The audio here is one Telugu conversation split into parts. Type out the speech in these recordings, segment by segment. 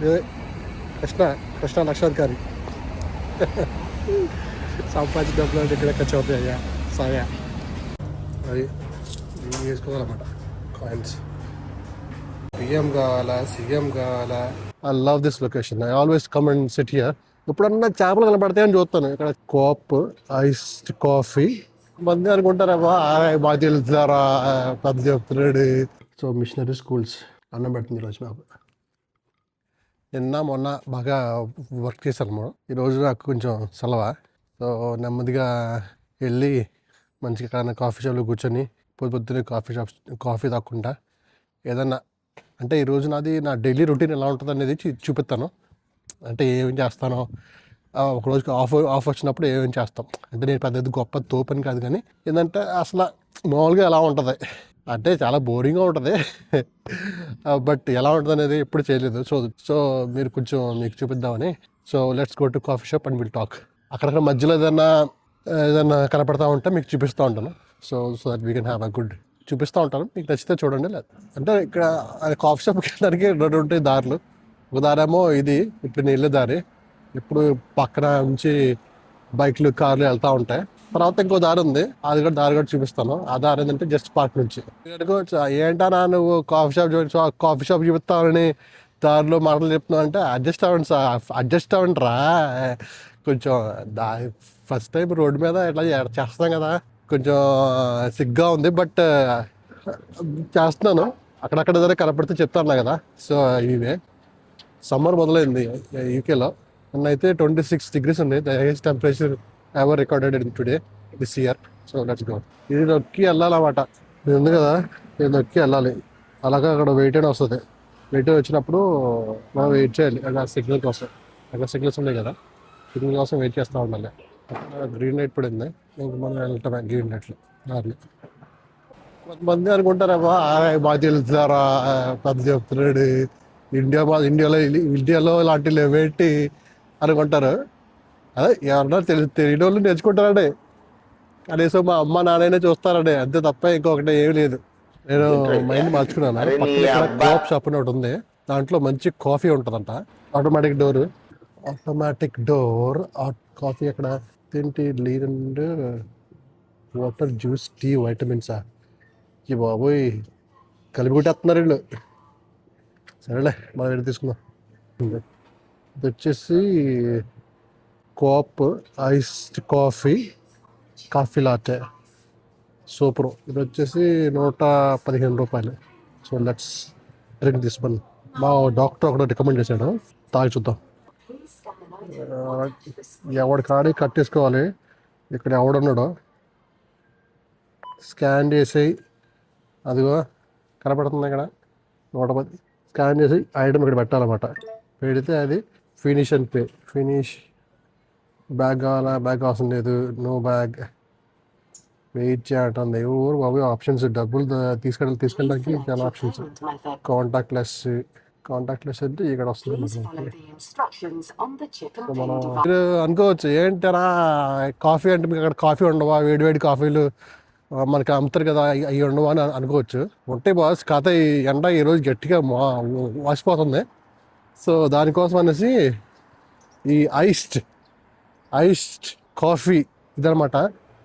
కృష్ణ కృష్ణ లక్షాధికారి సంపాదించిన డబ్బులు అంటే ఇక్కడ ఖర్చు అవుతాయి అయ్యా సాయా అది వేసుకోవాలన్నమాట కాయిన్స్. పిఎం కావాలా సీఎం కావాలా. I love this location. I always come and sit here. ఎప్పుడన్నా చేపలు కనబడతాయని చూస్తాను. ఇక్కడ కోప్ ఐస్డ్ కాఫీ. మంది అనుకుంటారా బాగా తెలుస్తారా పెద్ద చెప్తున్నాడు. సో మిషనరీ స్కూల్స్ అన్నం పెడుతుంది ఈరోజు మాకు. నిన్న మొన్న బాగా వర్క్ చేశాను. ఈరోజు నాకు కొంచెం సెలవా. సో నెమ్మదిగా వెళ్ళి మంచిగా ఎక్కడైనా కాఫీ షాప్లో కూర్చొని పొద్దున్నే కాఫీ తాక్కుంటా ఏదన్నా అంటే ఈరోజు నా డైలీ రొటీన్ ఎలా ఉంటుంది అనేది చూపిస్తాను. అంటే ఏమేం చేస్తానో ఒకరోజుకి ఆఫ్ వచ్చినప్పుడు ఏమేం చేస్తాం. అంటే నేను పెద్ద గొప్ప తోపని కాదు, కానీ ఏంటంటే అసలు మామూలుగా ఎలా ఉంటుంది అంటే చాలా బోరింగ్గా ఉంటుంది. బట్ ఎలా ఉంటుంది అనేది ఎప్పుడు చేయలేదు. సో మీరు కొంచెం మీకు చూపిద్దామని. So let's go to coffee shop and will talk. అక్కడక్కడ మధ్యలో ఏదైనా కనపడతా ఉంటే మీకు చూపిస్తూ ఉంటాను. So that we can have a good చూపిస్తూ ఉంటాను. మీకు నచ్చితే చూడండి. లేదు అంటే ఇక్కడ కాఫీ షాప్కి వెళ్ళడానికి 2 ఉంటాయి దారులు. ఒక దారేమో ఇది ఇప్పుడు నేను వెళ్ళే దారి. ఇప్పుడు పక్కన నుంచి బైక్లు కార్లు వెళ్తూ ఉంటాయి. తర్వాత ఇంకో దారి ఉంది, అది కూడా దారి కూడా చూపిస్తాను. ఆ దారి ఏంటంటే జస్ట్ పార్క్ నుంచి. ఏంటన్నా నువ్వు కాఫీ షాప్ చూపిస్తావని దారిలో మాటలు చెప్తున్నావు అంటే అడ్జస్ట్ అవ్వండి రా. కొంచెం ఫస్ట్ టైం రోడ్డు మీద ఇట్లా చేస్తాం కదా, కొంచెం సిగ్గా ఉంది. బట్ చేస్తున్నాను. అక్కడక్కడ దగ్గర కనపడితే చెప్తాను కదా. సో ఇవే సమ్మర్ మొదలైంది యూకేలో. అయితే 26 degrees ఉంది, the highest temperature ever recorded in today this year. So let's go. ఇది నొక్కి వెళ్ళాలన్నమాట. ఇది ఉంది కదా, ఇది నొక్కి వెళ్ళాలి. అలాగే అక్కడ వెయిట్ అని వస్తుంది. వెయిట్ వచ్చినప్పుడు మనం వెయిట్ చేయాలి అక్కడ సిగ్నల్ కోసం. అక్కడ సిగ్నల్స్ ఉన్నాయి కదా, సిగ్నల్ కోసం వెయిట్ చేస్తూ ఉండాలి. అక్కడ గ్రీన్ లైట్ పడింది, ఇంక మనం వెళ్తాం గ్రీన్ లైట్లో దారిలో. కొంతమంది అనుకుంటారా బాగా తెలుస్తారా పెద్ద చెప్తున్నాడు, ఇండియాలో ఇలాంటివి లేవేంటి అనుకుంటారు. అదే ఎవరన్నా తెలియని వాళ్ళు నేర్చుకుంటారండి. కనీసం మా అమ్మ నాన్నైనా చూస్తారండి, అంతే తప్ప ఇంకొకటి ఏమి లేదు. నేను మైండ్ మార్చుకున్నాను. పక్కన ఇక్కడ కోప్ షాప్ అని ఒకటి ఉంది, దాంట్లో మంచి కాఫీ ఉంటుందంట. Automatic door coffee. అక్కడ ఏంటి లీరండ్ వాటర్ జ్యూస్ టీ వైటమిన్సా. ఈ బాబోయ్ కలిపి కొట్టేస్తున్నారు వీళ్ళు. సరేలే మనం వెళ్ళి తీసుకుందాం. ఇది వచ్చేసి cope iced coffee latte super. ఇది వచ్చేసి 115 రూపాయలు. So let's drink this one. మా డాక్టర్ ఒకటి రికమెండ్ చేశాడు, తాగి చూద్దాం. ఎవడి కాడి కట్టేసుకోవాలి. ఇక్కడ ఎవడున్నాడో స్కాన్ చేసి, అదిగో కనపడుతుంది ఇక్కడ 110. స్కాన్ చేసి ఐటమ్ ఇక్కడ పెట్టాలన్నమాట. పెడితే అది ఫినిష్ అండ్ పే. బ్యాగ్ కావాలా, బ్యాగ్ అవసరం లేదు, నో బ్యాగ్, వెయిట్ చేయాలంటుంది. ఎవరు బాబు ఆప్షన్స్, డబ్బులు తీసుకెళ్ళడానికి చాలా ఆప్షన్స్. కాంటాక్ట్లెస్ అంటే ఇక్కడ వస్తుంది. మనం మీరు అనుకోవచ్చు ఏంటరా కాఫీ అంటే మీకు అక్కడ కాఫీ ఉండవా, వేడి కాఫీలు మనకి అమ్ముతారు కదా అవి ఉండవా అని అనుకోవచ్చు. ఉంటాయి బాస్, కథ ఈ ఎండ ఈరోజు గట్టిగా వాసిపోతుంది. సో దానికోసం అనేసి ఈ ఐస్డ్ కాఫీ ఇదనమాట.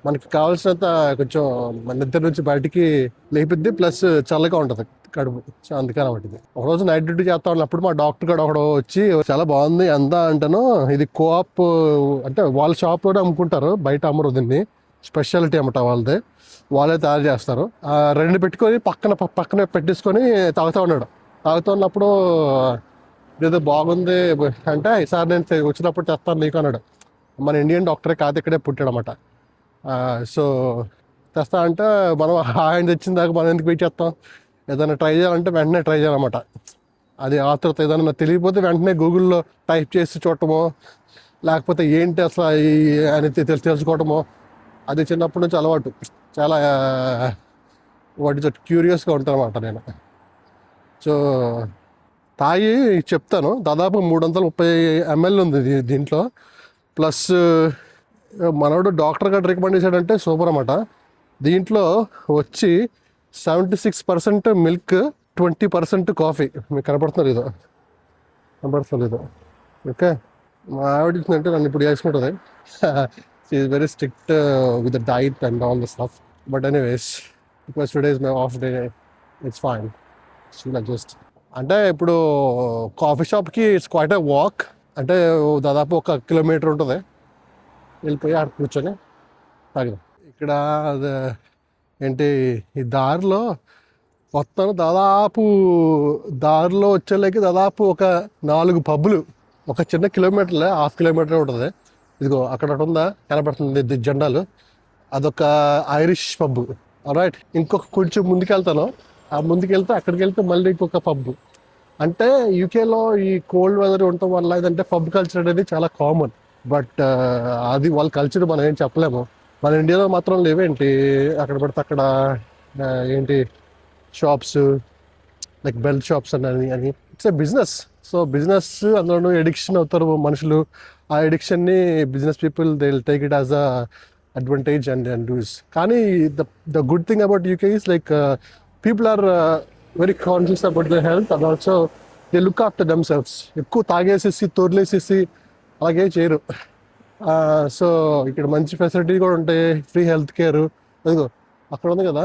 మనకి కావాల్సినంత కొంచెం మన నిద్ర నుంచి బయటికి లేపిద్ది, ప్లస్ చల్లగా ఉంటుంది కడుపు. సో అందుకని ఉంటుంది. ఒకరోజు నైట్ డ్యూటీ చేస్తా ఉన్నప్పుడు మా డాక్టర్ కూడా ఒకడు వచ్చి చాలా బాగుంది ఎంత అంటాను, ఇది కోఆప్ అంటే వాళ్ళ షాప్లోనే అమ్ముకుంటారు, బయట అమ్మరు దీన్ని. స్పెషాలిటీ అన్నమాట వాళ్ళది, వాళ్ళే తయారు చేస్తారు. 2 పెట్టుకొని పక్కన పెట్టేసుకొని తాగుతూ ఉన్నాడు. తాగుతూ ఉన్నప్పుడు ఏదో బాగుంది అంటే ఈసారి నేను వచ్చినప్పుడు తెస్తాను నీకు అన్నాడు. మన ఇండియన్ డాక్టరే కాదు, ఇక్కడే పుట్టాడు అన్నమాట. సో తెస్తా అంటే మనం ఆయన తెచ్చిన దాకా మనం ఎందుకు వెయిట్ చేస్తాం, ఏదైనా ట్రై చేయాలంటే వెంటనే ట్రై చేయాలన్నమాట. అది ఆతృత. ఏదైనా తెలియకపోతే వెంటనే గూగుల్లో టైప్ చేసి చూడటమో, లేకపోతే ఏంటి అసలు అని తెలుసుకోవటమో, అది చిన్నప్పటి నుంచి అలవాటు. చాలా వాటి క్యూరియస్గా ఉంటాను అన్నమాట నేను. సో తాగి చెప్తాను. దాదాపు 330 ml ఉంది దీంట్లో. ప్లస్ మనోడు డాక్టర్ గారు రికమెండ్ చేశాడంటే సూపర్ అన్నమాట. దీంట్లో వచ్చి 76% మిల్క్, 20% కాఫీ. మీకు కనపడుతున్నారు ఇదో. కనబడతలేదు. ఓకే, మా ఆవిడ చూసిందంటే నన్ను ఇప్పుడు చేసుకుంటుంది. She is very strict with the diet and all the stuff. But anyways, because today is my of day, it's fine. She just అంటే ఇప్పుడు కాఫీ షాప్కి ఇట్స్ క్వైట్ ఎ వాక్. అంటే దాదాపు 1 కిలోమీటర్ ఉంటుంది. వెళ్ళిపోయి అక్కడ కూర్చొని తాగుదాం. ఇక్కడ ఏంటి ఈ దారిలో మొత్తం దారిలో వచ్చేళ్ళకి దాదాపు ఒక 4 పబ్బులు. ఒక చిన్న కిలోమీటర్లే, ½ కిలోమీటర్ ఉంటుంది. ఇదిగో అక్కడ ఉందా కనపడుతుంది జెండాలు, అదొక ఐరిష్ పబ్. రైట్, ఇంకొక కొంచెం ముందుకెళ్తాను. ఆ ముందుకెళ్తే అక్కడికి వెళ్తే మళ్ళీ ఇంకొక పబ్. అంటే యూకేలో ఈ కోల్డ్ వెదర్ ఉండటం వల్ల ఏంటంటే పబ్ కల్చర్ అనేది చాలా కామన్. బట్ అది వాళ్ళ కల్చర్ మనం ఏం చెప్పలేము. మన ఇండియాలో మాత్రం లేవేంటి, అక్కడ పడితే అక్కడ ఏంటి షాప్స్ లైక్ బెల్ట్ షాప్స్ అని it's a business. So business, అందులో ఎడిక్షన్ అవుతారు మనుషులు. ఆ ఎడిక్షన్ని business people they will take it as a advantage and does. కానీ the good thing about UK is like people are very conscious about the health and also they look after them selves. ఎక్కువ తాగేసేసి తోర్లేసేసి అలాగే చేయరు. సో ఇక్కడ మంచి ఫెసిలిటీ కూడా ఉంటాయి, ఫ్రీ హెల్త్ కేర్. అదిగో అక్కడ ఉంది కదా,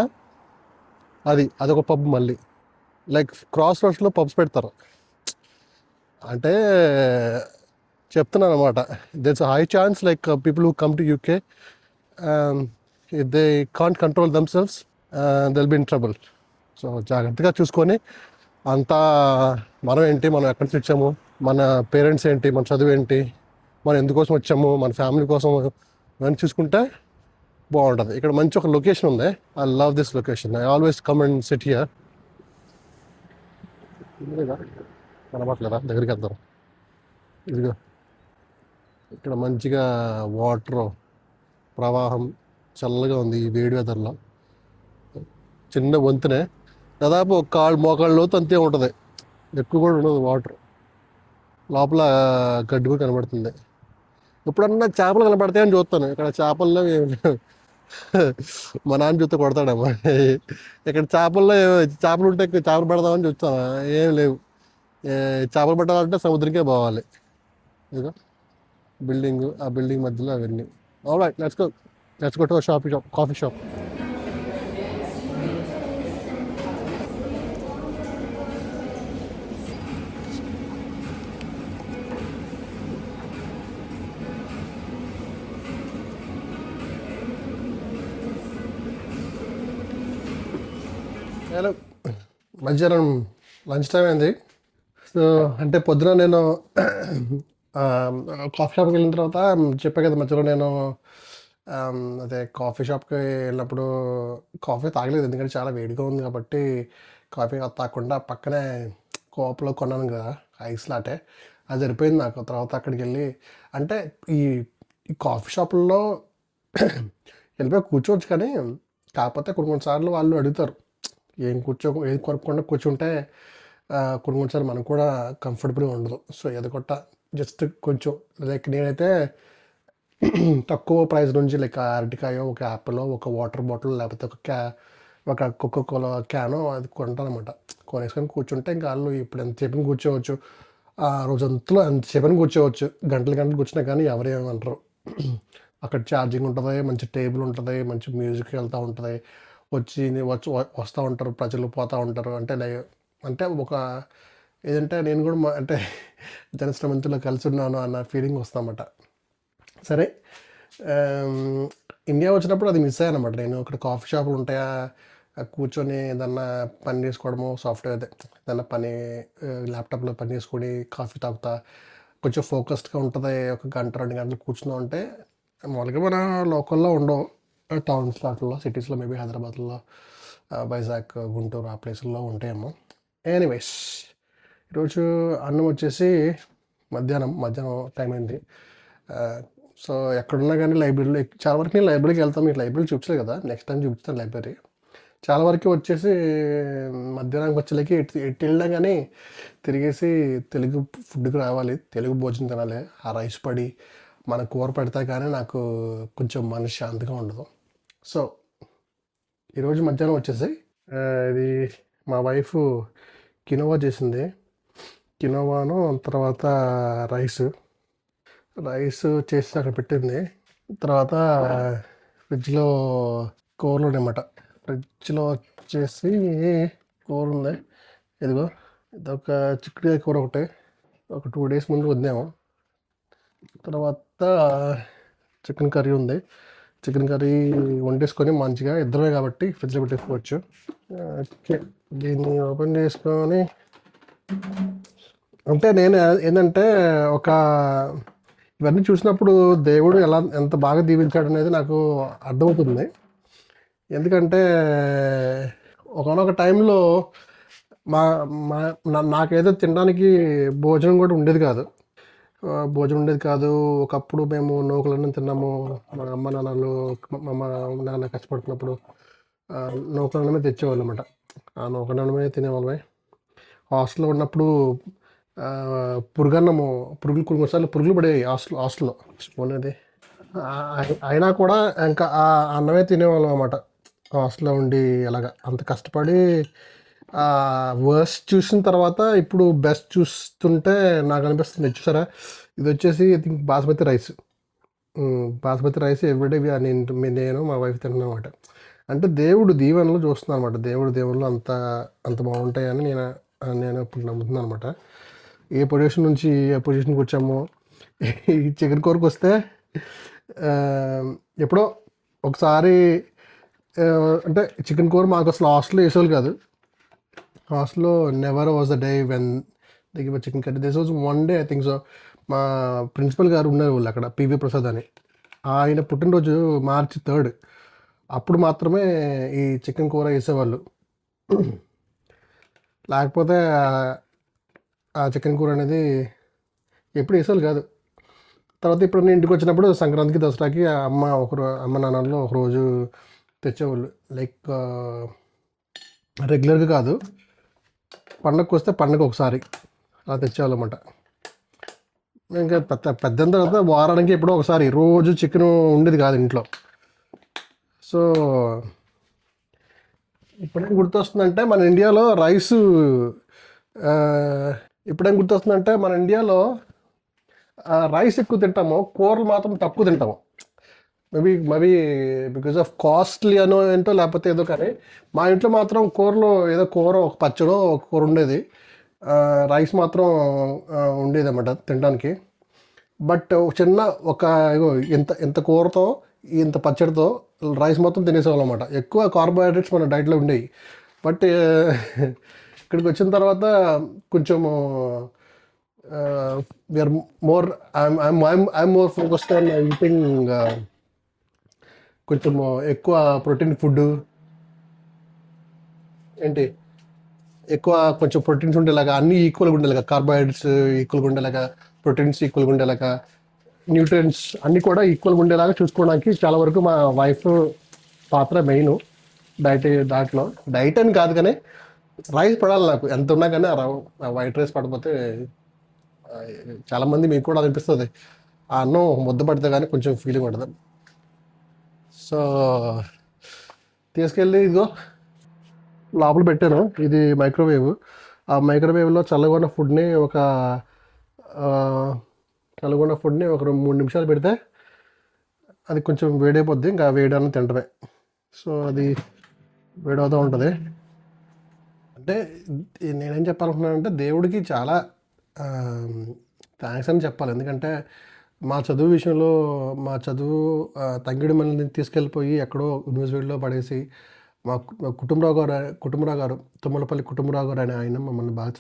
అదొక పబ్. మళ్ళీ లైక్ క్రాస్ రోడ్స్లో పబ్స్ పెడతారు. అంటే చెప్తున్నాను అనమాట, there's a high chance like people who come to UK, if they can't control దమ్ సెల్వ్స్ they'll be in trouble. So జాగ్రత్తగా చూసుకొని, అంతా మనం ఏంటి, మనం ఎక్కడి నుంచి వచ్చాము, మన పేరెంట్స్ ఏంటి, మన చదువు ఏంటి, మనం ఎందుకోసం వచ్చాము, మన ఫ్యామిలీ కోసం ఇవన్నీ చూసుకుంటే బాగుంటుంది. ఇక్కడ మంచి ఒక లొకేషన్ ఉంది. I love this location. I always come and sit here. కనబడలేదా, దగ్గరికి వెళ్తారు. ఇదిగో ఇక్కడ మంచిగా వాటర్ ప్రవాహం చల్లగా ఉంది ఈ వేడి వెదర్లో. చిన్న వంతునే, దాదాపు ఒక కాళ్ళు మోకాళ్ళ లోతు అంతే ఉంటుంది, ఎక్కువ కూడా ఉండదు వాటర్. లోపల గడ్డి కూడా కనబడుతుంది. ఎప్పుడన్నా చేపలు కనబడతాయని చూస్తాను, ఇక్కడ చేపల్లో ఏమి లేవు. మా నాన్న చూస్తే కొడతాడమ్మా. ఇక్కడ చేపలు ఉంటే చేపలు పడదామని చూస్తాను, ఏం లేవు. చేపలు పట్టాలంటే సముద్రంకే పోవాలి. ఇదిగో బిల్డింగ్, ఆ బిల్డింగ్ మధ్యలో అవన్నీ. Alright, let's go to coffee shop. Hello, మధ్యాహ్నం లంచ్ టైం అయింది. సో అంటే పొద్దున నేను కాఫీ షాప్కి వెళ్ళిన తర్వాత చెప్పా కదా, మధ్యలో నేను అదే కాఫీ షాప్కి వెళ్ళినప్పుడు కాఫీ తాగలేదు, ఎందుకంటే చాలా వేడిగా ఉంది కాబట్టి. కాఫీ తాగకుండా పక్కనే కోపలో కొన్నాను కదా ఐస్ లాటే, అది సరిపోయింది నాకు. తర్వాత అక్కడికి వెళ్ళి అంటే ఈ ఈ కాఫీ షాపుల్లో వెళ్ళిపోయి కూర్చోవచ్చు, కానీ కాకపోతే కొన్నిసార్లు వాళ్ళు అడుగుతారు ఏం ఏది కొనుక్కుండా కూర్చుంటే కొన్నిసార్లు మనకు కూడా కంఫర్టబుల్గా ఉండదు. సో ఎదగొట్ట జస్ట్ కొంచెం లైక్ నేనైతే తక్కువ ప్రైస్ నుంచి లైక్ అరటికాయ, ఒక యాపిల్, ఒక వాటర్ బాటిల్, లేకపోతే ఒక కోకోకోలా క్యాను అది కొంటాను అనమాట. కొనేసుకొని కూర్చుంటే ఇంకా వాళ్ళు ఇప్పుడు ఎంతసేపని కూర్చోవచ్చు, ఆ రోజంతలో ఎంతసేపని కూర్చోవచ్చు, గంటలు కూర్చున్నా కానీ ఎవరేమంటారు. అక్కడ ఛార్జింగ్ ఉంటుంది, మంచి టేబుల్ ఉంటుంది, మంచి మ్యూజిక్ వెళ్తూ ఉంటుంది, వస్తూ ఉంటారు ప్రజలు, పోతూ ఉంటారు. అంటే ఒక ఏదంటే నేను కూడా అంటే జనశ్రమంతులో కలిసి ఉన్నాను అన్న ఫీలింగ్ వస్తామన్నమాట. సరే, ఇండియా వచ్చినప్పుడు అది మిస్ అయ్యానమాట. నేను ఇక్కడ కాఫీ షాపులు ఉంటాయా, కూర్చొని ఏదన్నా పని చేసుకోవడము, సాఫ్ట్వేర్ ఏదన్నా పని ల్యాప్టాప్లో పని చేసుకొని కాఫీ తాగుతా కొంచెం ఫోకస్డ్గా ఉంటుంది. 1 గంట 2 గంటలు కూర్చున్నా ఉంటే మామూలుగా మన లోకల్లో ఉండవు, టౌన్స్ వాటిల్లో, సిటీస్లో మేబీ హైదరాబాద్లో, వైజాగ్, గుంటూరు ఆ ప్లేసుల్లో ఉంటాయేమో. ఎనీవేస్, ఈరోజు అన్నం వచ్చేసి మధ్యాహ్నం టైం అయింది. సో ఎక్కడున్నా కానీ లైబ్రరీలో చాలా వరకు నేను లైబ్రరీకి వెళ్తాను. మీకు లైబ్రరీ చూపించలేదు కదా, నెక్స్ట్ టైం చూపిస్తాను లైబ్రరీ. చాలా వరకు వచ్చేసి మధ్యాహ్నానికి వచ్చేలాకి ఎటు వెళ్ళినా కానీ తిరిగేసి తెలుగు ఫుడ్కి రావాలి, తెలుగు భోజనం తినాలి. ఆ రైస్ పడి మన కూర పెడితే కానీ నాకు కొంచెం మనశ్శాంతిగా ఉండదు. సో ఈరోజు మధ్యాహ్నం వచ్చేసి ఇది మా వైఫ్ కినోవా చేసింది. కినోవాను, తర్వాత రైస్ రైస్ చేసి అక్కడ పెట్టింది. తర్వాత ఫ్రిడ్జ్లో కూరలు ఉన్నాయన్నమాట. ఫ్రిడ్జ్లో వచ్చేసి కూర ఉంది, ఇదిగో ఇదొక చిక్కుడుకాయ కూర ఒకటి, ఒక 2 days ముందు వద్దాము. తర్వాత చికెన్ కర్రీ ఉంది. చికెన్ కర్రీ వండేసుకొని మంచిగా ఇద్దరమే కాబట్టి ఫ్రిడ్జ్లో పెట్టేసుకోవచ్చు. ఓకే, దీన్ని ఓపెన్ చేసుకొని అంటే నేను ఏంటంటే ఒక ఇవన్నీ చూసినప్పుడు దేవుడు ఎంత బాగా దీవించాడు అనేది నాకు అర్థమవుతుంది. ఎందుకంటే ఒకనొక టైంలో మా నాకేదో తినడానికి భోజనం కూడా ఉండేది కాదు. ఒకప్పుడు మేము నూకలన్నం తిన్నాము. మా అమ్మ నాన్నలు మా అమ్మ నాన్న కష్టపడుతున్నప్పుడు నూకలన్నమే తెచ్చేవాళ్ళు అనమాట. ఆ నూకలన్నమే తినేవాళ్ళమే. హాస్టల్లో ఉన్నప్పుడు కొన్నిసార్లు పురుగులు పడేవి హాస్టల్లో పోనేది. అయినా కూడా ఇంకా ఆ అన్నమే తినేవాళ్ళం అన్నమాట. హాస్టల్లో ఉండి అలాగా అంత కష్టపడి వర్స్ట్ చూసిన తర్వాత ఇప్పుడు బెస్ట్ చూస్తుంటే నాకు అనిపిస్తుంది. చూసారా, ఇది వచ్చేసి I think basmati rice everyday నేను మా వైఫ్ తింటున్నాం అనమాట. అంటే దేవుడు దీవెనలు చూస్తున్నాను అనమాట. దేవుడు దేవుళ్ళు అంత బాగుంటాయని నేను ఇప్పుడు నమ్ముతున్నాను అనమాట. ఏ పొజిషన్ నుంచి ఏ పొజిషన్కి వచ్చామో. ఈ చికెన్ కూరకు వస్తే ఎప్పుడో ఒకసారి అంటే చికెన్ కూర మాకు అసలు హాస్టల్లో వేసేవాళ్ళు కాదు. హాస్టల్లో never was the day when they give chicken curry. This was one day I think so. మా ప్రిన్సిపల్ గారు ఉన్నారు వాళ్ళు అక్కడ, పివి ప్రసాద్ అని. ఆయన పుట్టినరోజు March 3rd. అప్పుడు మాత్రమే ఈ చికెన్ కూర వేసేవాళ్ళు. లేకపోతే ఆ చికెన్ కూర అనేది ఎప్పుడు వేసేవాళ్ళు కాదు. తర్వాత ఇప్పుడు నేను ఇంటికి వచ్చినప్పుడు సంక్రాంతికి, దసరాకి అమ్మ నాన్నలు ఒకరోజు తెచ్చేవాళ్ళు. లైక్ రెగ్యులర్గా కాదు, పండగకు వస్తే పండగ ఒకసారి అలా తెచ్చేవాళ్ళు అన్నమాట. ఇంకా పెద్ద తర్వాత వారానికి ఎప్పుడో ఒకసారి, రోజు చికెన్ ఉండేది కాదు ఇంట్లో. సో ఇప్పుడేం గుర్తొస్తుందంటే మన ఇండియాలో రైస్ ఎక్కువ తింటాము, కూరలు మాత్రం తక్కువ తింటాము. మేబీ బికాజ్ ఆఫ్ కాస్ట్లీ అనో ఏంటో లేకపోతే ఏదో, కానీ మా ఇంట్లో మాత్రం కూరలో ఏదో కూర, ఒక పచ్చడో ఒక కూర ఉండేది. రైస్ మాత్రం ఉండేది అన్నమాట తినడానికి. బట్ ఇంత కూరతో ఇంత పచ్చడితో రైస్ మొత్తం తినేసేవాళ్ళం అన్నమాట. ఎక్కువ కార్బోహైడ్రేట్స్ మన డైట్లో ఉండేవి. బట్ ఇక్కడికి వచ్చిన తర్వాత కొంచెము we're more I'm more focused on eating కొంచెం ఎక్కువ ప్రోటీన్ ఫుడ్, కొంచెం ప్రోటీన్స్ ఉండేలాగా, అన్నీ ఈక్వల్గా ఉండేలాగా, కార్బోహైడ్రేట్స్ ఈక్వల్గా ఉండేలాగా, ప్రోటీన్స్ ఈక్వల్గా ఉండేలాగా, న్యూట్రియంట్స్ అన్నీ కూడా ఈక్వల్గా ఉండేలాగా చూసుకోవడానికి చాలా వరకు మా వైఫ్ పాత్ర మెయిన్ దాంట్లో. డైట్ అని కాదు కానీ రైస్ పడాలి నాకు, ఎంత ఉన్నా కానీ వైట్ రైస్ పడిపోతే చాలామంది మీకు కూడా అనిపిస్తుంది, ఆ అన్నం ముద్ద పడితే కానీ కొంచెం ఫీలింగ్ ఉంటుంది. సో తీసుకెళ్ళి ఇదిగో లోపల పెట్టాను. ఇది మైక్రోవేవ్. ఆ మైక్రోవేవ్లో చల్లగొన్న ఫుడ్ని ఒక 3 నిమిషాలు పెడితే అది కొంచెం వేడైపోద్ది. ఇంకా వేడని తింటమే. సో అది వేడవుతూ ఉంటుంది. అంటే నేనేం చెప్పాలనుకున్నానంటే దేవుడికి చాలా థ్యాంక్స్ అని చెప్పాలి. ఎందుకంటే మా చదువు తంగిడి మనల్ని తీసుకెళ్ళిపోయి ఎక్కడో యూనివర్సిటీలో పడేసి మా కుటుంబరావు గారు తుమ్మలపల్లి కుటుంబరావు గారు ఆయన మమ్మల్ని బాగా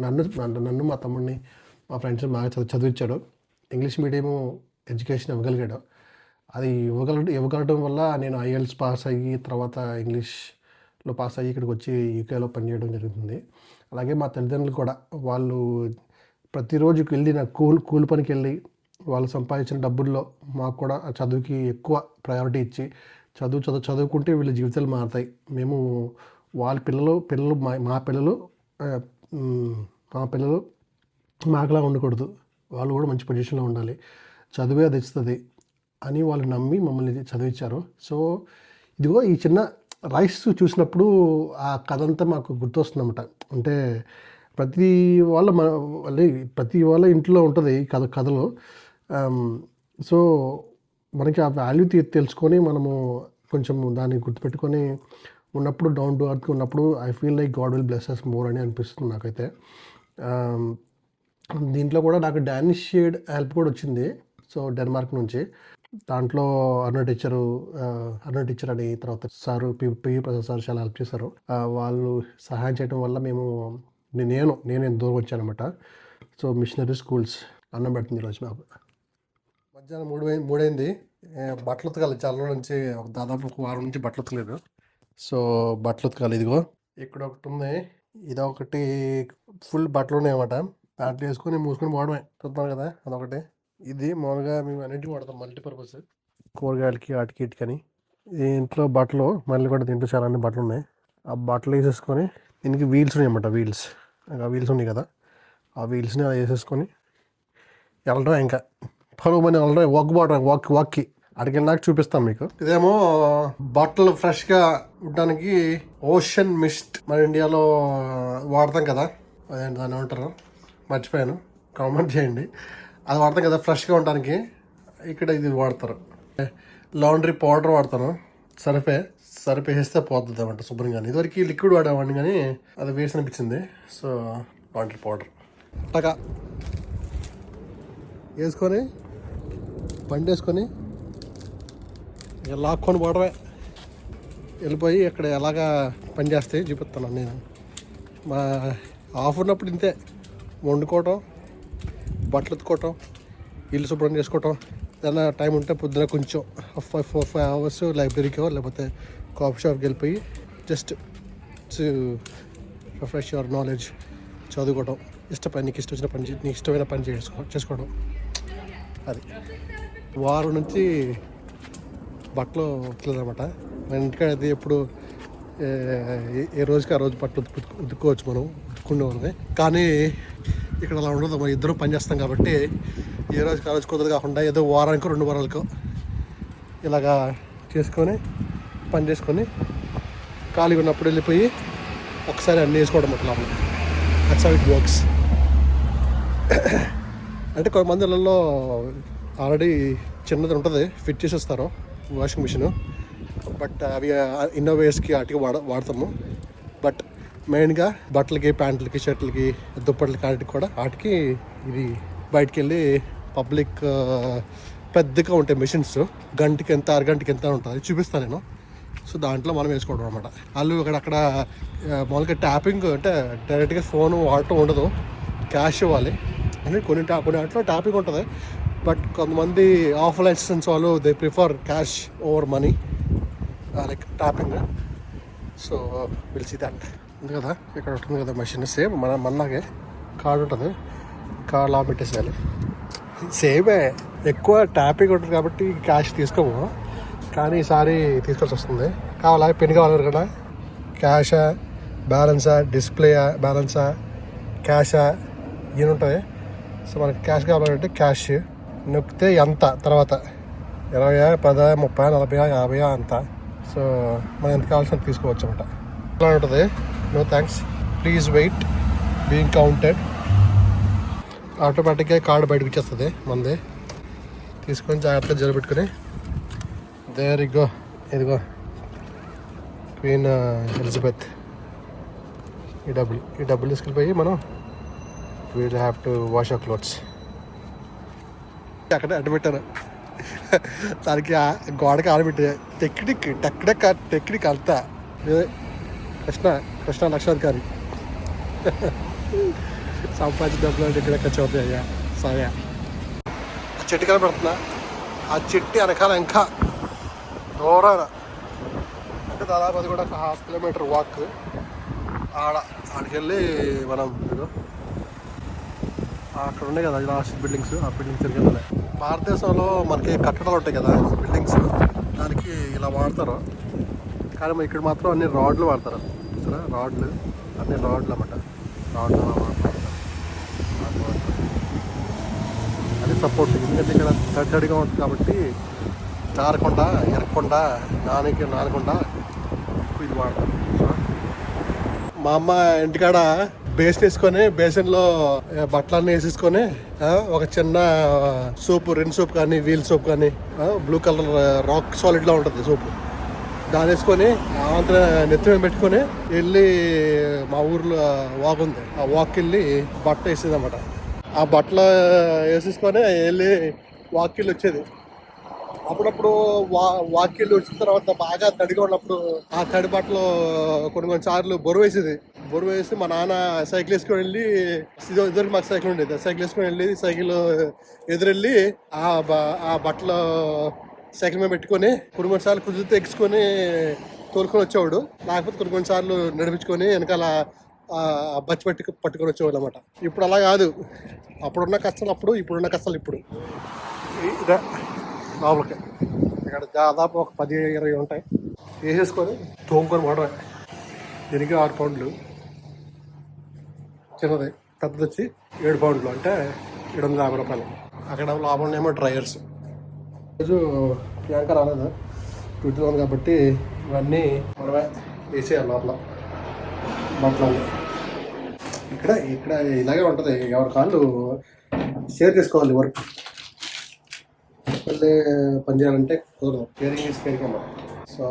నన్ను మా తమ్ముడిని మా ఫ్రెండ్స్ బాగా చదివించాడు. ఇంగ్లీష్ మీడియం ఎడ్యుకేషన్ ఇవ్వగలిగాడు. అది ఇవ్వగలగడం వల్ల నేను IELTS పాస్ అయ్యి, తర్వాత ఇంగ్లీష్లో పాస్ అయ్యి ఇక్కడికి వచ్చి యూకేలో పనిచేయడం జరుగుతుంది. అలాగే మా తల్లిదండ్రులు కూడా, వాళ్ళు ప్రతిరోజుకి వెళ్ళి నాకు కూలి పనికి వెళ్ళి వాళ్ళు సంపాదించిన డబ్బుల్లో మాకు కూడా చదువుకి ఎక్కువ ప్రయారిటీ ఇచ్చి చదువుకుంటే వీళ్ళ జీవితాలు మారుతాయి. మేము వాళ్ళ పిల్లలు మా పిల్లలు మాకులా ఉండకూడదు, వాళ్ళు కూడా మంచి పొజిషన్లో ఉండాలి, చదువే అది ఇస్తుంది అని వాళ్ళు నమ్మి మమ్మల్ని చదివించారు. సో ఇదిగో ఈ చిన్న రైస్ చూసినప్పుడు ఆ కథ అంతా మాకు గుర్తొస్తుందన్నమాట. అంటే ప్రతి వాళ్ళ ప్రతి వాళ్ళ ఇంట్లో ఉంటుంది కథలు. సో మనకి ఆ వాల్యూ తెలుసుకొని మనము కొంచెం దాన్ని గుర్తుపెట్టుకొని ఉన్నప్పుడు, డౌన్ టు అర్త్ ఉన్నప్పుడు I feel like God will bless us more అని అనిపిస్తుంది నాకైతే. దీంట్లో కూడా నాకు డానిష్ షేడ్ హెల్ప్ కూడా వచ్చింది. సో డెన్మార్క్ నుంచి దాంట్లో అరుణ టీచర్ అని, తర్వాత సారు పి ప్రసాద్ సార్ చాలా హెల్ప్ చేశారు. వాళ్ళు సహాయం చేయడం వల్ల నేను దూరం వచ్చానమాట. సో మిషనరీ స్కూల్స్ అన్నం పెడుతుంది ఈరోజు నాకు. మధ్యాహ్నం 3 బట్టలు ఉతకాలి. చాలా నుంచి దాదాపు ఒక వారం నుంచి బట్టలు ఉతకలేదు. సో బట్టలు ఉతకాలి. ఇదిగో ఇక్కడ ఒకటి ఉంది, ఇదొకటి ఫుల్ బట్టలు ఉన్నాయన్నమాట. దాంట్లో వేసుకొని మూసుకొని పోవడమే. చూద్దాం కదా అదొకటి. ఇది మామూలుగా మేము అన్నింటికి వాడతాం, మల్టీపర్పస్, కూరగాయలకి వాటికి ఇటుకని. ఇంట్లో బట్టలు మళ్ళీ కూడా దీంట్లో చాలా అన్ని బట్టలు ఉన్నాయి. ఆ బట్టలు వేసేసుకొని దీనికి వీల్స్ ఉన్నాయి అన్నమాట. వీల్స్ ఉన్నాయి కదా, ఆ వీల్స్ని అలా వేసేసుకొని వెళ్ళడం. ఇంకా పరువు మని వెళ్ళడం, వాక్కి అక్కడికి నాకు చూపిస్తాం మీకు. ఇదేమో బట్టలు ఫ్రెష్గా ఉండడానికి ఓషన్ మిస్ట్ మన ఇండియాలో వాడతాం కదా, అదేంటి దాన్ని ఏమంటారు మర్చిపోయాను, కామెంట్ చేయండి. అది వాడతాం కదా ఫ్రెష్గా ఉండడానికి. ఇక్కడ ఇది వాడతారు. లాండ్రీ పౌడర్ వాడతాను. సర్ఫ్ వేస్తే పోతుంది అన్నమాట శుభ్రంగా. ఇదివరకు లిక్విడ్ వాడేవాడిని కానీ అది వేసి అనిపించింది. సో లాండ్రీ పౌడర్ టకా వేసుకొని బండి వేసుకొని ఇక లాక్కొని పోవడమే. వెళ్ళిపోయి ఇక్కడ ఎలాగా పని చేస్తే చూపిస్తాను నేను. మా ఆఫ్ ఉన్నప్పుడు ఇంతే, వండుకోవటం, బట్టలు ఉతుకోవటం, ఇల్లు శుభ్రం చేసుకోవటం. ఏదైనా టైం ఉంటే పొద్దున కొంచెం 4-5 అవర్స్ లైబ్రరీకో లేకపోతే కాఫీ షాప్కి వెళ్ళిపోయి జస్ట్ రిఫ్రెష్ యువర్ నాలెడ్జ్, చదువుకోవడం, నీకు ఇష్టమైన పని చేసుకోవడం. అది వారం నుంచి బట్టలు ఉతకలేదన్నమాట. మన ఇంటికాడ అది ఎప్పుడు ఏ రోజుకి ఆ రోజు బట్టలు ఉతుక్కోవచ్చు, మనం ఉతుక్కునే వాళ్ళమే. కానీ ఇక్కడ అలా ఉండదు. మనం ఇద్దరం పని చేస్తాం కాబట్టి ఏ రోజుకి ఆ రోజు కుదరదు కాకుండా ఏదో వారానికో 2 వారాలకో ఇలాగా చేసుకొని పని చేసుకొని ఖాళీగా ఉన్నప్పుడు వెళ్ళిపోయి ఒకసారి అన్నీ వేసుకోవడం అట్లా. That's how it works. అంటే కొంతమంది ఇళ్ళల్లో ఆల్రెడీ చిన్నది ఉంటుంది, ఫిట్ చేసి వస్తారు వాషింగ్ మిషన్. బట్ అవి ఇన్నోవేస్కి వాటికి వాడతాము. బట్ మెయిన్గా బట్టలకి, ప్యాంట్లకి, షర్ట్లకి, దుప్పట్లకి వాటికి ఇది బయటికి వెళ్ళి పబ్లిక్ పెద్దగా ఉంటాయి మెషిన్స్. గంటకి ఎంత, అరగంటకి ఎంత ఉంటుంది చూపిస్తాను నేను. సో దాంట్లో మనం వేసుకోవడం అనమాట. వాళ్ళు అక్కడ మామూలుగా ట్యాపింగ్ అంటే డైరెక్ట్గా ఫోన్ వాడటం ఉండదు, క్యాష్ ఇవ్వాలి. అంటే కొన్ని వాటిలో ట్యాపింగ్ ఉంటుంది. బట్ కొంతమంది ఆఫ్లైన్ సిస్టమ్స్ వాళ్ళు they prefer cash over money, like tapping. So we'll see that. ఉంది కదా ఇక్కడ ఉంటుంది కదా మెషిన్, సేమ్ మనలాగే కార్డు ఉంటుంది. కార్డు లా పెట్టేసేయాలి. సేమే, ఎక్కువ ట్యాపింగ్ ఉంటుంది కాబట్టి క్యాష్ తీసుకోము. కానీ ఈసారి తీసుకోవాల్సి వస్తుంది. కావాలా పెన్ కావాలి కదా, క్యాషా, బ్యాలెన్సా, డిస్ప్లేయా, బ్యాలెన్సా, క్యాషా ఇవి ఉంటాయి. సో మనకి క్యాష్ కావాలంటే క్యాష్ నొక్కితే ఎంత, తర్వాత 20, 10, 30, 40, 50 అంత. సో మనం ఎంత కావాల్సినంత తీసుకోవచ్చు అనమాట. అలా ఉంటుంది. No thanks, please wait, being counted. ఆటోమేటిక్గా కార్డు బయటకు వచ్చేస్తుంది మనది. తీసుకొని జాగ్రత్తగా జరపెట్టుకుని దేర్ ఇదిగో క్వీన్ ఎలిజబెత్. ఈ డబ్బులు తీసుకెళ్ళిపోయి మనం we'll have to wash our clothes. అక్కడ అడ్డు పెట్టారు దానికి గోడకి ఆడబెట్టి టెక్నిక్ అంతా కృష్ణ లక్షాధికారి సంపాదించిన డబ్బులు అంటే ఇక్కడ చదువుతాయి. అయ్యా సాగా ఆ చెట్టు కనబడుతున్నా, ఆ చెట్టు వెనకాల ఇంకా దూరాన అంటే దాదాపు అది కూడా ఒక 1/2 కిలోమీటర్ వాక్. ఆడికి వెళ్ళి మనం అక్కడ ఉన్నాయి కదా లాస్ట్ బిల్డింగ్స్, ఆ బిల్డింగ్స్ తిరిగి. భారతదేశంలో మనకి కట్టడాలు ఉంటాయి కదా బిల్డింగ్స్, దానికి ఇలా వాడతారు. కానీ ఇక్కడ మాత్రం అన్ని రాడ్లు వాడతారు. సరే రాడ్లు అన్నమాట. రాడ్లు అలా వాడతారు. అది సపోర్ట్. ఎందుకంటే ఇక్కడ తడిగా ఉంటుంది కాబట్టి జారకుండా, ఎరగకుండా, నానకుండా ఇది వాడతారు. మా అమ్మ ఇంటికాడ బేసిన్ వేసుకొని బేసిన్లో బట్టలన్నీ వేసేసుకొని ఒక చిన్న సోప్, రిన్ సోప్ కానీ వీల్ సోప్ కానీ బ్లూ కలర్ రాక్ సాలిడ్లో ఉంటుంది సోపు, దాని వేసుకొని అంత నెత్తి మీద పెట్టుకొని వెళ్ళి మా ఊర్లో వాక్ ఉంది, ఆ వాక్కి వెళ్ళి బట్ట వేసేది అన్నమాట. ఆ బట్టలు వేసేసుకొని వెళ్ళి వాక్కి వెళ్ళి వచ్చేది. అప్పుడప్పుడు వాక్కిళ్ళు వచ్చిన తర్వాత బాగా తడిగా ఉన్నప్పుడు ఆ తడి బట్టలు కొన్ని సార్లు బొరువు వేసేది. బొరువు వేసి మా నాన్న సైకిల్ వేసుకొని వెళ్ళి, ఇద్దరికి మాకు సైకిల్ ఉండేది, సైకిల్ వేసుకొని వెళ్ళి సైకిల్ ఎదురెళ్ళి ఆ బట్టలు సైకిల్ మీద పెట్టుకొని కొన్ని సార్లు కుదిరితే ఎక్కించుకొని తోలుకొని వచ్చేవాడు. లేకపోతే కొన్ని సార్లు నడిపించుకొని వెనకాల బచ్చి పట్టుకొని వచ్చేవాళ్ళు అనమాట. ఇప్పుడు అలా కాదు. అప్పుడున్న కష్టాలు అప్పుడు, ఇప్పుడున్న కష్టాలు ఇప్పుడు. ఇదే లోపలికి ఇక్కడ దాదాపు ఒక 10-20 ఉంటాయి. వేసేసుకొని తోముకొని పోవడమే. దీనికి 6 పౌండ్లు చిన్నది, పెద్దది వచ్చి 7 పౌండ్లు, అంటే 750 రూపాయలు. అక్కడ లోపల ఏమో డ్రైయర్స్. రోజు ప్రియాంక రాలేదు, డ్యూటీలో ఉంది కాబట్టి ఇవన్నీ మనమే వేసేయాలి లోపల బట్టలు. ఇక్కడ ఇలాగే ఉంటుంది, ఎవరి కాళ్ళు షేర్ చేసుకోవాలి. వర్క్ మళ్ళీ పని చేయాలంటే కుదరదు, కేరింగ్ వేసి కేరింగ్ అన్నమాట. సో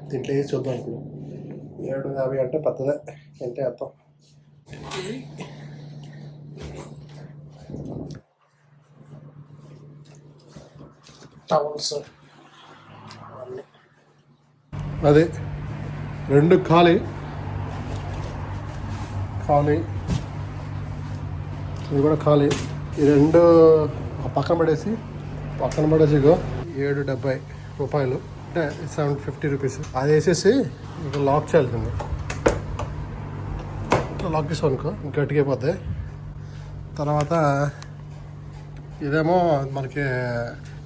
దీంట్లో వేసి చూద్దాం. ఇప్పుడు 750 అంటే పెద్దదే, అంటే అర్థం. టవల్స్ అన్నీ అదే 2 ఖాళీ, ఇది కూడా ఖాళీ. ఈ 2 పక్కన పడేసి 770 రూపాయలు, అంటే 750 రూపీస్. అది వేసేసి ఇంకా లాక్ చేయాలి. ఇట్లా లాక్ చేసాం అనుకో గట్టిగా అయిపోద్ది. తర్వాత ఇదేమో మనకి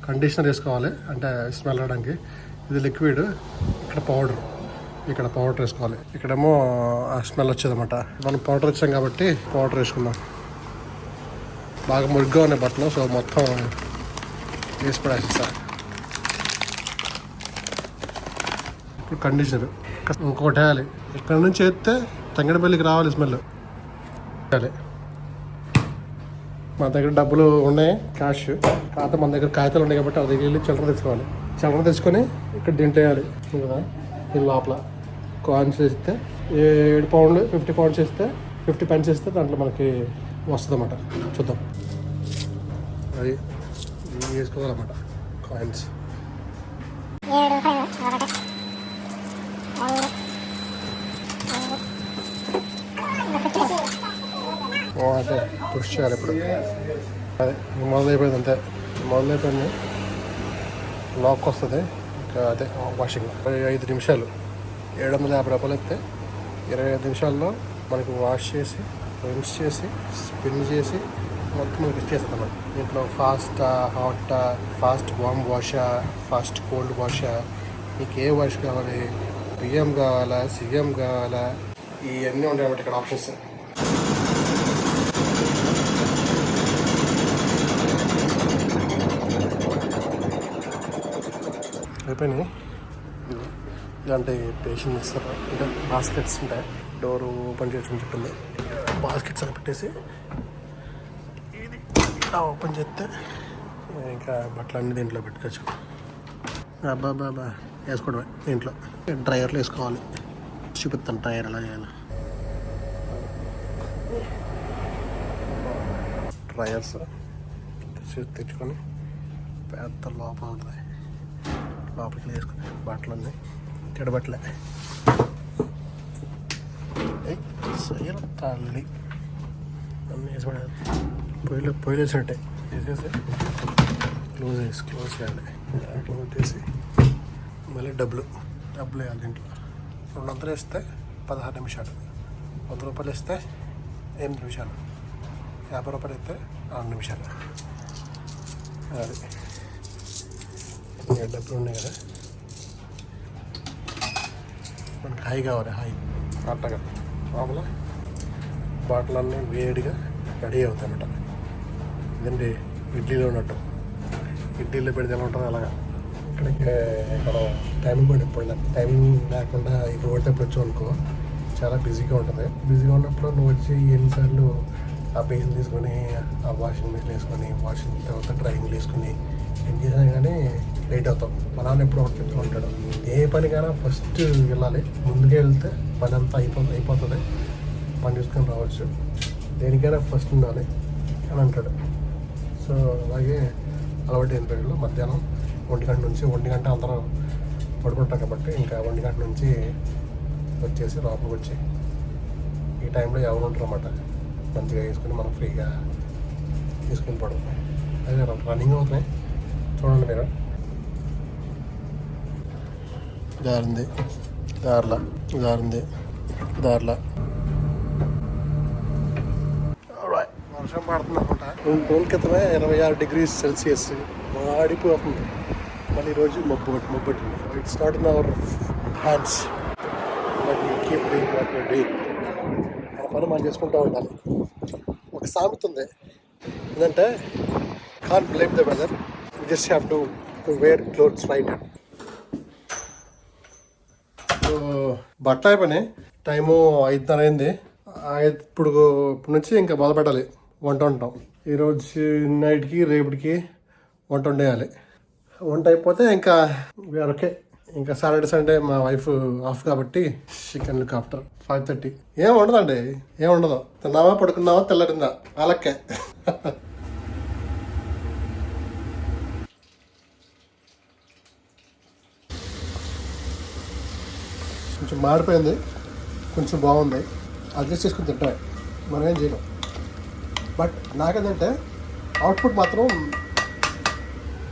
కండిషనర్ వేసుకోవాలి, అంటే స్మెల్ రావడానికి. ఇది లిక్విడ్, ఇక్కడ పౌడర్ వేసుకోవాలి. ఇక్కడేమో స్మెల్ వచ్చేదన్నమాట. మనం పౌడర్ వచ్చాం కాబట్టి పౌడర్ వేసుకుందాం. బాగా మురిగ్గా ఉన్నాయి బట్టలు, సో మొత్తం వేసి పడేస్తా. ఇప్పుడు కండిషనర్ ఇంకొకటి వేయాలి. ఇక్కడ నుంచి వేస్తే తంగడపల్లికి రావాలి స్మెల్. మన దగ్గర డబ్బులు ఉన్నాయి, క్యాష్ కాకపోతే మన దగ్గర కాగితాలు ఉన్నాయి కాబట్టి ఆ దగ్గర వెళ్ళి చిల్లర తెచ్చుకోవాలి. చిల్లర తెచ్చుకొని ఇక్కడ దింటేయాలి కదా. దీని లోపల కాయిన్స్ వేస్తే 7 పౌండ్లు 50 పౌండ్స్ వేస్తే 50 పెన్స్ వేస్తే దాంట్లో మనకి వస్తుంది అన్నమాట. చూద్దాం. అది వేసుకోవాలన్నమాట కాయిన్స్. అంటే పుష్ చేయాలి. ఇప్పుడు అదే మొదలైపోయింది, అంతే మొదలైపోయింది. లాక్ వస్తుంది ఇంకా. అదే వాషింగ్ 5 నిమిషాలు 750 రూపాయలు అయితే 25 నిమిషాల్లో మనకు వాష్ చేసి, రిన్స్ చేసి, స్పిన్ చేసి మొత్తం మనకి ఇచ్చేస్తుంది అన్నమాట. దీంట్లో ఫాస్ట్ హాట్, ఫాస్ట్ వామ్ వాషా, ఫాస్ట్ కోల్డ్ వాషా, మీకు ఏ వాష్ కావాలి, బియ్యం కావాలా, సిఎం కావాలా, ఇవన్నీ ఉంటాయి అన్నమాట ఇక్కడ ఆప్షన్స్. అయిపోయినాయి. ఇలాంటి పేషెంట్ ఇస్తారు, అంటే బాస్కెట్స్ ఉంటాయి. డోర్ ఓపెన్ చేసి చెప్పింది. బాస్కెట్స్ అని పెట్టేసి ఇది ఇలా ఓపెన్ చేస్తే ఇంకా బట్టలన్నీ దీంట్లో పెట్టుకోవచ్చు. బాబా వేసుకోవడమే. దీంట్లో డ్రైయర్లు వేసుకోవాలి. చూపిస్తాను డ్రైయర్ ఎలా చేయాలి. డ్రైయర్స్ తెచ్చుకొని పెద్ద లోపల ఉంటుంది, లోపలికి వేసుకుని బట్టలన్నీ చెడబట్టలే తల్లి అన్నీ వేసిపడాలి. పొయ్యిలు వేసినట్టే వేసేసి క్లోజ్ చేయాలి. క్లోజ్ చేసి మళ్ళీ డబ్బులు వేయాలి. దీంట్లో 200 వేస్తే 16 నిమిషాలు, 100 రూపాయలు వేస్తే 8 నిమిషాలు, 50 రూపాయలు వేస్తే 6 నిమిషాలు. అది డబ్బులు ఉన్నాయి కదా. మనకి హై కావాలి, హై అట్టగా లోపల బాటిలన్నీ వేడిగా రెడీ అవుతాయి అన్నమాట. ఇదండి ఇడ్లీలో ఉన్నట్టు. ఇడ్లీలో పెడితే ఎలా ఉంటుంది అలాగా. ఇక్కడికి మనం టైమింగ్ కూడా ఎప్పుడు టైమింగ్ లేకుండా ఇక్కడ పడితే వచ్చాం అనుకో చాలా బిజీగా ఉంటుంది. బిజీగా ఉన్నప్పుడు నువ్వు వచ్చి ఎన్నిసార్లు ఆ బేసిన్ తీసుకొని ఆ వాషింగ్ మిషన్ వేసుకొని వాషింగ్ తర్వాత డ్రైయింగ్ వేసుకొని ఏం చేసినా కానీ లేట్ అవుతాం. మా నాన్న ఎప్పుడు ఒకటి చెప్తూ ఉంటాడు, ఏ పనికైనా ఫస్ట్ వెళ్ళాలి, ముందుకే వెళ్తే పని అంతా అయిపోతుంది, పని చూసుకొని రావచ్చు, దేనికైనా ఫస్ట్ ఉండాలి అని అంటాడు. సో అలాగే అలవాటు అయిన పేరులో మధ్యాహ్నం 1 గంట నుంచి 1 గంట అందరం పడుకుంటాం కాబట్టి ఇంకా 1 గంట నుంచి వచ్చేసి లోపలికి వచ్చి ఈ టైంలో ఎవరు ఉంటారు అన్నమాట, మంచిగా వేసుకుని మనం ఫ్రీగా తీసుకుని పడుకుంటాం. అదే రన్నింగ్ అవుతున్నాయి చూడండి మీరు. జారింది దారిలా వర్షం పడుతుంది అనమాట. 2 రోజుల క్రితమే 26 degrees Celsius మాడిపోతుంది. మళ్ళీ ఈరోజు మొబ్బట్టింది. It's not in our hands, but we keep doing what we doing. మన పని మనం చేసుకుంటూ ఉండాలి. ఒక సామెత ఉంది ఏంటంటే, can't blame the weather, you just have to wear clothes right. So బట్ట అయిపోయినాయి, టైము 5:30 అయింది. ఇప్పుడు నుంచి ఇంకా మొదలు పెట్టాలి వంట వంటాం. ఈరోజు నైట్కి రేపటికి వంట వండేయాలి. వంట అయిపోతే ఇంకా వీఆర్ ఓకే. ఇంకా సాటర్డే సండే మా వైఫ్ ఆఫ్ కాబట్టి చికెన్ లుక్ ఆఫ్టర్ 5:30. ఏం ఉండదండి, ఏం ఉండదు. తిన్నావా పడుకున్నావా తెల్లరిందా అలాగే. కొంచెం మాడిపోయింది, కొంచెం బాగుంది, అడ్జస్ట్ చేసుకుని తింటాయి, మనం ఏం చేయలేం. బట్ నాకేంటంటే అవుట్పుట్ మాత్రం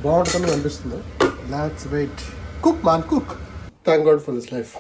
బాగుంటుందని అనిపిస్తుంది. Let's wait. Cook man cook. Thank God for this life.